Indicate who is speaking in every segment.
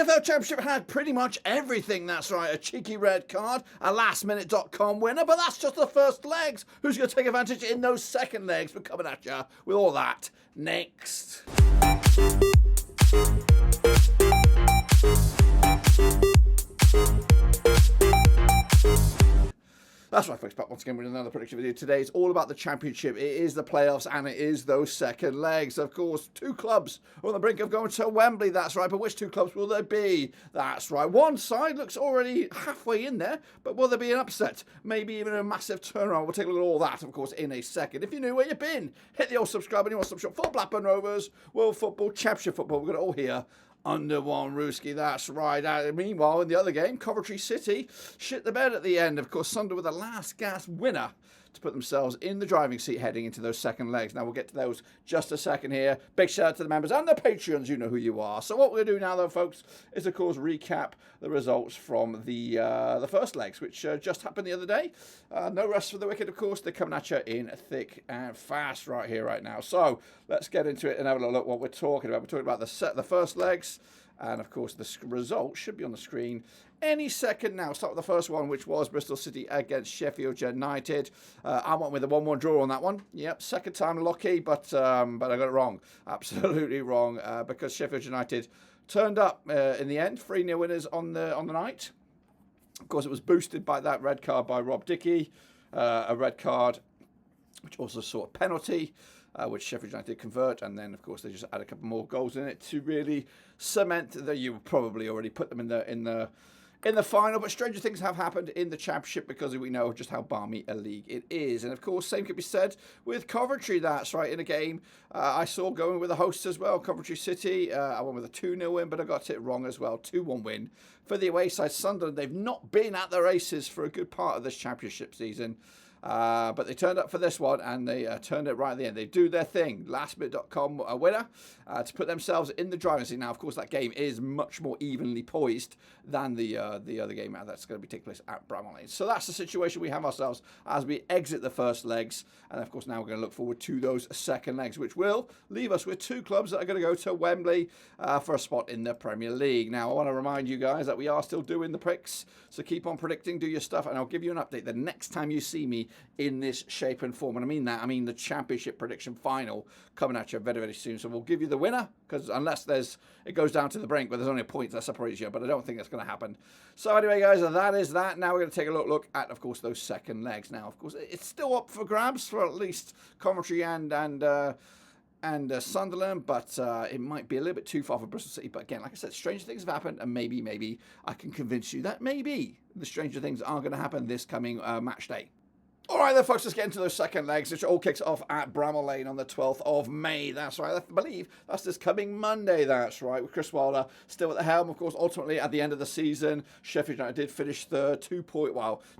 Speaker 1: EFL Championship had pretty much everything, that's right. A cheeky red card, a last-minute.com winner, but that's just the first legs. Who's going to take advantage in those second legs? We're coming at you with all that next. That's right, folks, back once again with another prediction video. Today it's all about the Championship. It is the playoffs and it is those second legs. Of course, two clubs are on the brink of going to Wembley, that's right. But which two clubs will they be? That's right. One side looks already halfway in there, but will there be an upset? Maybe even a massive turnaround. We'll take a look at all that, of course, in a second. If you knew where you've been, hit the old subscribe and you want to subscribe for Blackburn Rovers, World Football, Championship Football. We've got it all here under one Rooski, that's right. Meanwhile, in the other game, Coventry City shit the bed at the end. Of course, Sunderland with a last gasp winner to put themselves in the driving seat heading into those second legs. Now, we'll get to those just a second here. Big shout out to the members and the Patreons. You know who you are. So what we're going to do now, though, folks, is, of course, recap the results from the first legs, which just happened the other day. No rest for the wicked, of course. They're coming at you in thick and fast right here, right now. So let's get into it and have a look at what we're talking about. We're talking about the first legs. And, of course, the result should be on the screen any second now. Start with the first one, which was Bristol City against Sheffield United. I went with a 1-1 draw on that one. Yep, second time lucky, but I got it wrong. Absolutely wrong, because Sheffield United turned up in the end. 3-0 winners on the night. Of course, it was boosted by that red card by Rob Dickey. A red card, which also saw a penalty. Which Sheffield United convert, and then of course they just add a couple more goals in it to really cement that you probably already put them in the final. But stranger things have happened in the Championship because we know just how balmy a league it is. And of course, same could be said with Coventry. That's right, in a game I saw going with the hosts as well, Coventry City. I went with a 2-0 win, but I got it wrong as well. 2-1 win for the away side Sunderland. They've not been at the races for a good part of this Championship season. But they turned up for this one, and they turned it right at the end. They do their thing. Lastminute.com a winner to put themselves in the driving seat. Now, of course, that game is much more evenly poised than the other game that's going to be taking place at Bramall Lane. So that's the situation we have ourselves as we exit the first legs. And, of course, now we're going to look forward to those second legs, which will leave us with two clubs that are going to go to Wembley for a spot in the Premier League. Now, I want to remind you guys that we are still doing the picks, so keep on predicting, do your stuff, and I'll give you an update the next time you see me in this shape and form. And I mean that, I mean the Championship prediction final coming at you very, very soon. So we'll give you the winner, because unless it goes down to the brink, but there's only a point that separates you, but I don't think that's going to happen. So anyway, guys, that is that. Now we're going to take a look at, of course, those second legs. Now, of course, it's still up for grabs for at least Coventry and Sunderland, but it might be a little bit too far for Bristol City. But again, like I said, stranger things have happened, and maybe I can convince you that maybe the stranger things are going to happen this coming match day. All right, then, folks, let's get into those second legs, which all kicks off at Bramall Lane on the 12th of May. That's right. I believe that's this coming Monday. That's right. With Chris Wilder still at the helm, of course. Ultimately, at the end of the season, Sheffield United did finish third. They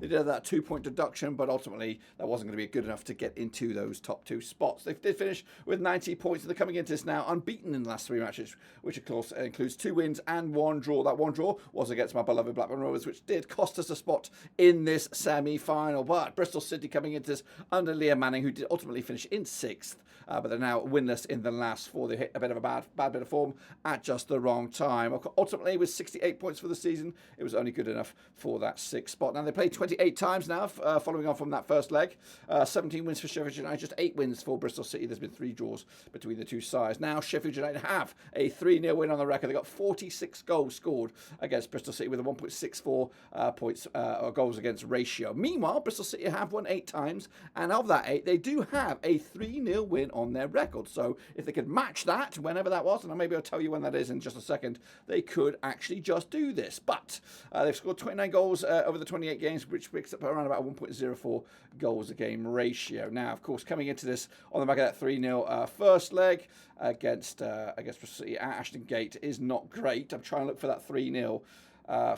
Speaker 1: did have that 2-point deduction, but ultimately that wasn't going to be good enough to get into those top two spots. They did finish with 90 points. They're coming into this now unbeaten in the last 3 matches, which, of course, includes 2 wins and 1 draw. That 1 draw was against my beloved Blackburn Rovers, which did cost us a spot in this semi-final. But Bristol City coming into this under Liam Manning, who did ultimately finish in 6th, but they're now winless in the last 4. They hit a bit of a bad bit of form at just the wrong time. Ultimately, with 68 points for the season, it was only good enough for that 6th spot. Now, they played 28 times now, following on from that first leg. 17 wins for Sheffield United, just 8 wins for Bristol City. There's been 3 draws between the two sides. Now, Sheffield United have a 3-0 win on the record. They got 46 goals scored against Bristol City with a 1.64 goals against ratio. Meanwhile, Bristol City have won 8 times, and of that 8, they do have a 3-0 win on their record. So if they could match that, whenever that was, and maybe I'll tell you when that is in just a second, they could actually just do this. But they've scored 29 goals over the 28 games, which picks up around about a 1.04 goals a game ratio. Now, of course, coming into this on the back of that 3-0 first leg against Bristol City at Ashton Gate is not great. I'm trying to look for that 3-0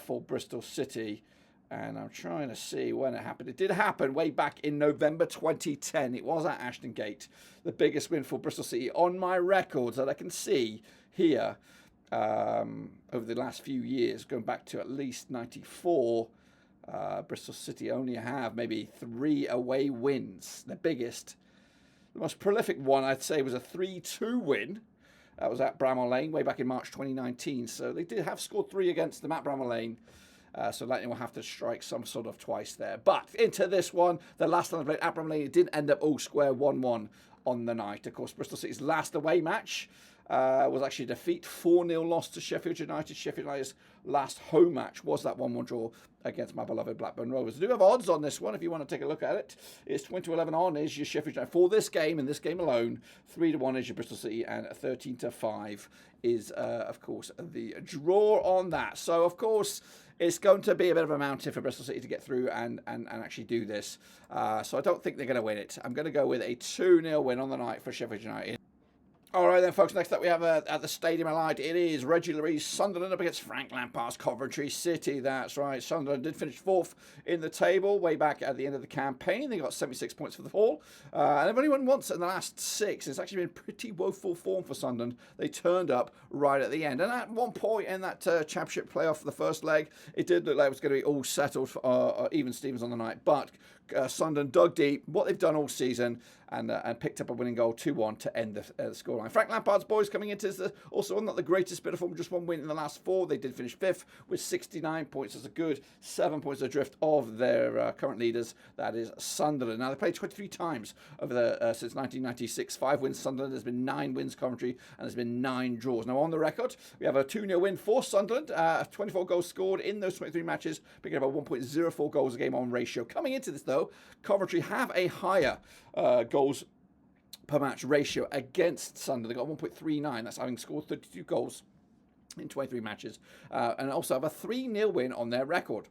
Speaker 1: for Bristol City, and I'm trying to see when it happened. It did happen way back in November 2010. It was at Ashton Gate, the biggest win for Bristol City on my records that I can see here over the last few years, going back to at least 94. Bristol City only have maybe 3 away wins. The biggest, the most prolific one, I'd say, was a 3-2 win That was at Bramall Lane way back in March 2019. So they did have scored 3 against them at Bramall Lane. So Lightning will have to strike some sort of twice there. But into this one, the last time they played at Bramall Lane, it did end up all square 1-1 on the night. Of course, Bristol City's last away match was actually a defeat, 4-0 loss to Sheffield United. Sheffield United's last home match was that 1-1 draw against my beloved Blackburn Rovers. I do have odds on this one if you want to take a look at it. It's 20-11 on is your Sheffield United for this game, and this game alone. 3-1 is your Bristol City, and 13-5 is, of course, the draw on that. So, of course, it's going to be a bit of a mountain for Bristol City to get through and actually do this. So I don't think they're going to win it. I'm going to go with a 2-0 win on the night for Sheffield United. All right then, folks, next up we have at the Stadium of Light, it is Reggie Laurie's Sunderland up against Frank Lampard's Coventry City. That's right, Sunderland did finish 4th in the table way back at the end of the campaign. They got 76 points for the fall. And they've only won once in the last 6. It's actually been pretty woeful form for Sunderland. They turned up right at the end. And at one point in that Championship playoff for the first leg, it did look like it was going to be all settled for even Stevens on the night. But Sunderland dug deep, what they've done all season, and picked up a winning goal 2-1 to end the scoreline. Frank Lampard's boys coming into this also not the greatest bit of form, just 1 win in the last 4. They did finish 5th with 69 points. That's a good 7 points adrift of their current leaders, that is Sunderland. Now, they played 23 times over since 1996. 5 wins Sunderland, there's been 9 wins Coventry, and there's been 9 draws. Now, on the record, we have a 2-0 win for Sunderland, 24 goals scored in those 23 matches, picking up a 1.04 goals a game on ratio. Coming into this, though, Coventry have a higher goals per match ratio against Sunderland. They got 1.39. That's having scored 32 goals in 23 matches, and also have a 3-0 win on their record.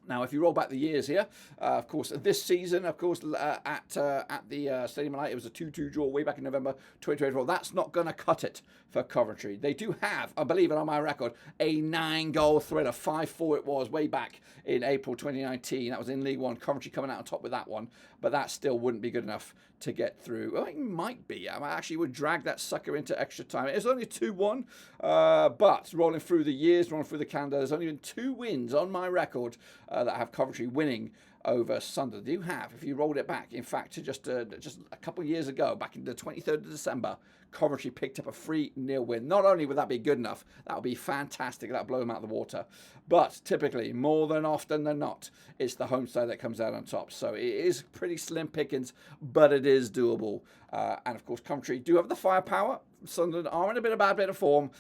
Speaker 1: Now, if you roll back the years here, of course, this season, of course, at the Stadium of Light, it was a 2-2 draw way back in November 2024. That's not going to cut it for Coventry. They do have, I believe it on my record, a 9-goal thriller. 5-4 it was way back in April 2019. That was in League One. Coventry coming out on top with that one, but that still wouldn't be good enough to get through. Well, it might be. I actually would drag that sucker into extra time. It was only 2-1, but rolling through the years, rolling through the calendar, there's only been 2 wins on my record that have Coventry winning over Sunderland. You have, if you rolled it back, in fact, to just a couple of years ago, back in the 23rd of December, Coventry picked up a 3-0 win. Not only would that be good enough, that would be fantastic, that would blow them out of the water, but typically, more than often than not, it's the home side that comes out on top. So it is pretty slim pickings, but it is doable. And of course, Coventry do have the firepower. Sunderland are in a bad bit of form.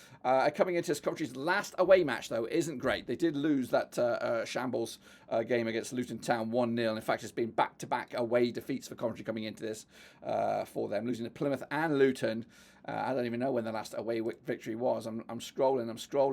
Speaker 1: Coming into this, Coventry's last away match, though, isn't great. They did lose that shambles game against Luton Town 1-0. In fact, it's been back-to-back away defeats for Coventry coming into this for them, losing to Plymouth and Luton. I don't even know when the last away victory was. I'm scrolling.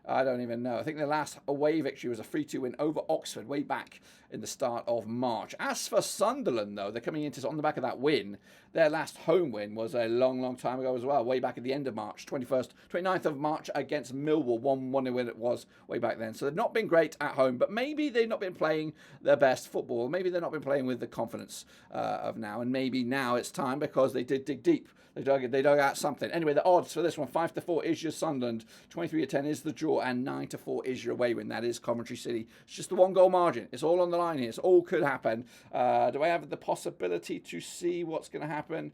Speaker 1: I don't even know. I think the last away victory was a 3-2 win over Oxford way back in the start of March. As for Sunderland, though, they're coming into on the back of that win. Their last home win was a long time ago as well, way back at the end of March, 29th of March against Millwall, 1-1 win it was way back then. So they've not been great at home, but maybe they've not been playing their best football. Maybe they've not been playing with the confidence of now, and maybe now it's time because they did dig deep. They dug out something. Anyway, the odds for this one, 5-4 is your Sunderland, 23-10 is the draw, and 9-4 is your away win. That is Coventry City. It's just the 1-goal margin. It's all on the line here. It's all could happen. Do I have the possibility to see what's going to happen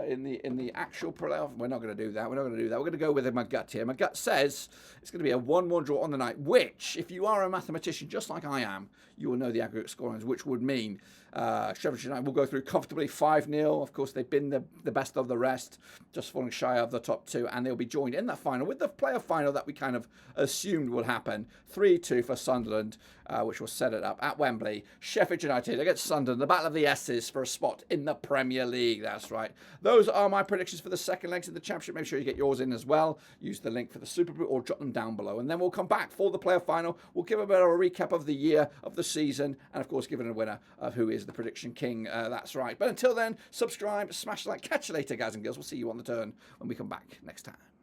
Speaker 1: in the actual playoff? We're not going to do that. We're going to go with my gut here. My gut says it's going to be a 1-1 draw on the night, which, if you are a mathematician just like I am, you will know the aggregate scorelines, which would mean Sheffield United will go through comfortably 5-0. Of course, they've been the best of the rest, just falling shy of the top 2, and they'll be joined in that final with the playoff final that we kind of assumed would happen. 3-2 for Sunderland, which will set it up at Wembley. Sheffield United against Sunderland, the battle of the S's for a spot in the Premier League. That's right. Those are my predictions for the second legs of the Championship. Make sure you get yours in as well. Use the link for the Super Boot or drop them down below. And then we'll come back for the playoff final. We'll give a bit of a recap of the year, of the season, and of course give it a winner of who is the prediction king. That's right. But until then, subscribe, smash the like. Catch you later, guys and girls. We'll see you on the turn when we come back next time.